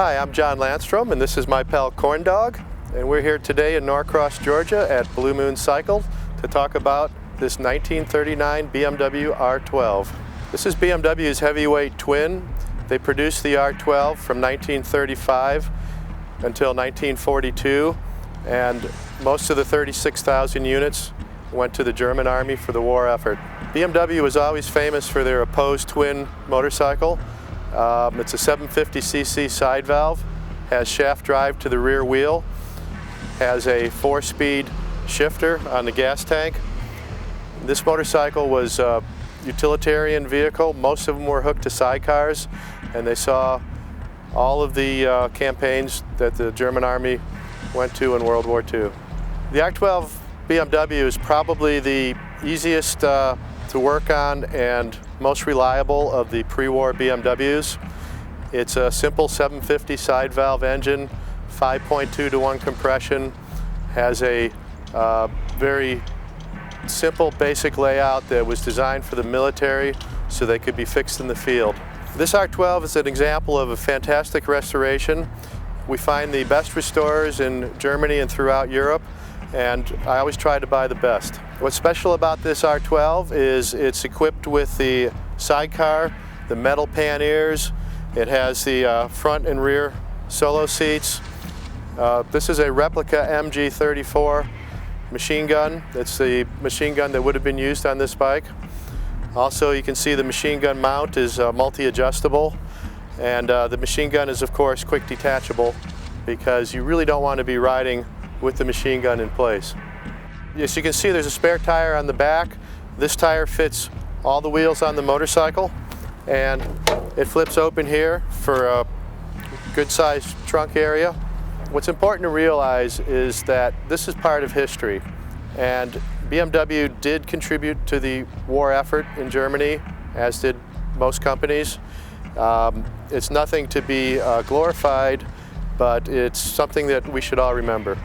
Hi, I'm John Landstrom, and this is my pal Corn Dog, and we're here today in Norcross, Georgia at Blue Moon Cycle to talk about this 1939 BMW R12. This is BMW's heavyweight twin. They produced the R12 from 1935 until 1942, and most of the 36,000 units went to the German Army for the war effort. BMW was always famous for their opposed twin motorcycle. It's a 750cc side valve, has shaft drive to the rear wheel, has a 4-speed shifter on the gas tank. This motorcycle was a utilitarian vehicle. Most of them were hooked to sidecars, and they saw all of the campaigns that the German Army went to in World War II. The R12 BMW is probably the easiest to work on and most reliable of the pre-war BMWs. It's a simple 750 side valve engine, 5.2 to 1 compression, has a very simple basic layout that was designed for the military so they could be fixed in the field. This R12 is an example of a fantastic restoration. We find the best restorers in Germany and throughout Europe, and I always try to buy the best. What's special about this R12 is it's equipped with the sidecar, the metal panniers. It has the front and rear solo seats. This is a replica MG34 machine gun. It's the machine gun that would have been used on this bike. Also, you can see the machine gun mount is multi-adjustable, and the machine gun is of course quick detachable because you really don't want to be riding with the machine gun in place. As you can see, there's a spare tire on the back. This tire fits all the wheels on the motorcycle, and it flips open here for a good sized trunk area. What's important to realize is that this is part of history, and BMW did contribute to the war effort in Germany, as did most companies. It's nothing to be glorified, but it's something that we should all remember.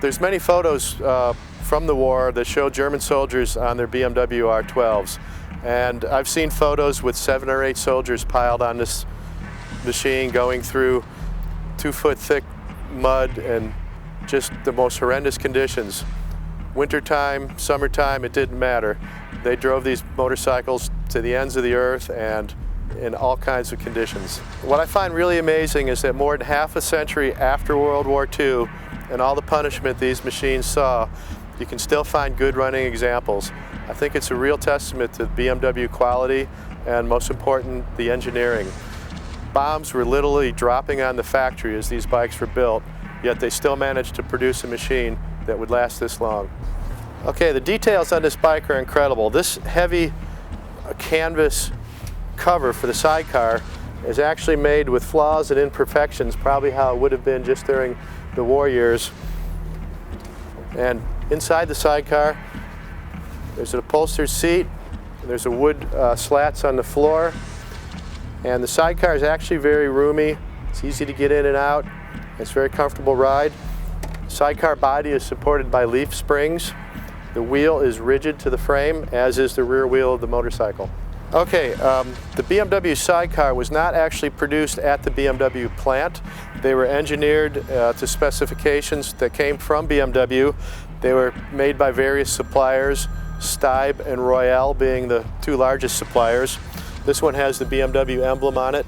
There's many photos from the war that show German soldiers on their BMW R12s, and I've seen photos with 7 or 8 soldiers piled on this machine going through 2-foot thick mud and just the most horrendous conditions. Wintertime, summertime, it didn't matter. They drove these motorcycles to the ends of the earth and in all kinds of conditions. What I find really amazing is that more than half a century after World War II and all the punishment these machines saw, you can still find good running examples. I think it's a real testament to BMW quality and, most important, the engineering. Bombs were literally dropping on the factory as these bikes were built, yet they still managed to produce a machine that would last this long. Okay, the details on this bike are incredible. This heavy canvas cover for the sidecar is actually made with flaws and imperfections, probably how it would have been just during the war years. And inside the sidecar, there's an upholstered seat, there's a wood slats on the floor, and the sidecar is actually very roomy. It's easy to get in and out. It's a very comfortable ride. Sidecar body is supported by leaf springs. The wheel is rigid to the frame, as is the rear wheel of the motorcycle. Okay, the BMW sidecar was not actually produced at the BMW plant. They were engineered to specifications that came from BMW. They were made by various suppliers, Stibe and Royale being the 2 largest suppliers. This one has the BMW emblem on it,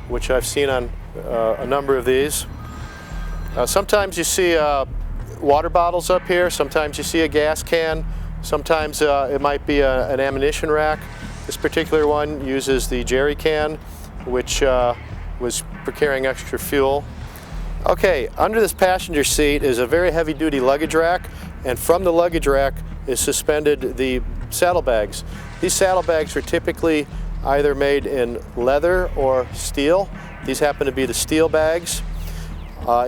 which I've seen on a number of these. Sometimes you see water bottles up here, sometimes you see a gas can, sometimes it might be an ammunition rack. This particular one uses the jerry can, which was for carrying extra fuel. Okay, under this passenger seat is a very heavy-duty luggage rack, and from the luggage rack is suspended the saddlebags. These saddlebags are typically either made in leather or steel. These happen to be the steel bags.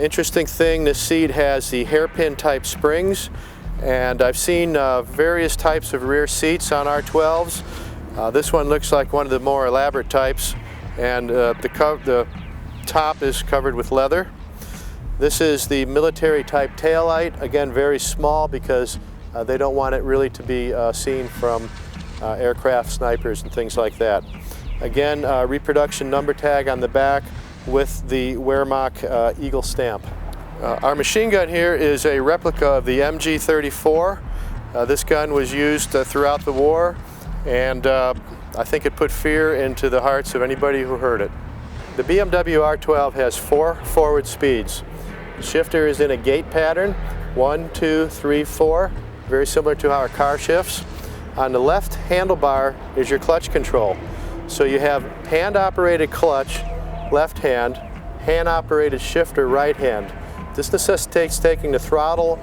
Interesting thing, this seat has the hairpin type springs, and I've seen various types of rear seats on R12s. This one looks like one of the more elaborate types, and the top is covered with leather. This is the military type taillight, again very small because they don't want it really to be seen from aircraft snipers and things like that. Again, reproduction number tag on the back, with the Wehrmacht Eagle stamp. Our machine gun here is a replica of the MG34. This gun was used throughout the war, and I think it put fear into the hearts of anybody who heard it. The BMW R12 has 4 forward speeds. The shifter is in a gate pattern, 1, 2, 3, 4, very similar to how our car shifts. On the left handlebar is your clutch control. So you have hand-operated clutch, left hand, hand-operated shifter, right hand. This necessitates taking the throttle,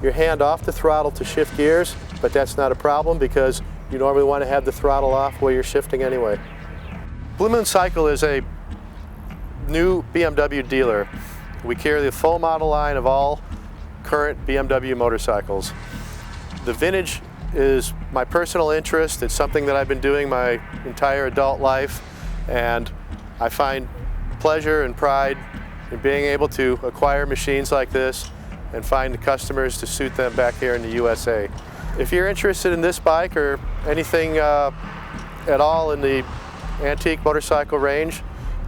your hand off the throttle to shift gears, but that's not a problem because you normally want to have the throttle off while you're shifting anyway. Blue Moon Cycle is a new BMW dealer. We carry the full model line of all current BMW motorcycles. The vintage is my personal interest. It's something that I've been doing my entire adult life, and I find pleasure and pride in being able to acquire machines like this and find the customers to suit them back here in the USA. If you're interested in this bike or anything at all in the antique motorcycle range,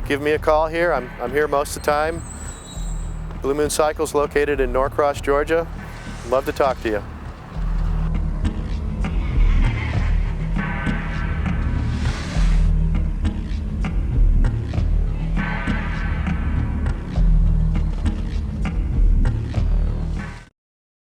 give me a call here. I'm here most of the time. Blue Moon Cycle is located in Norcross, Georgia. Love to talk to you.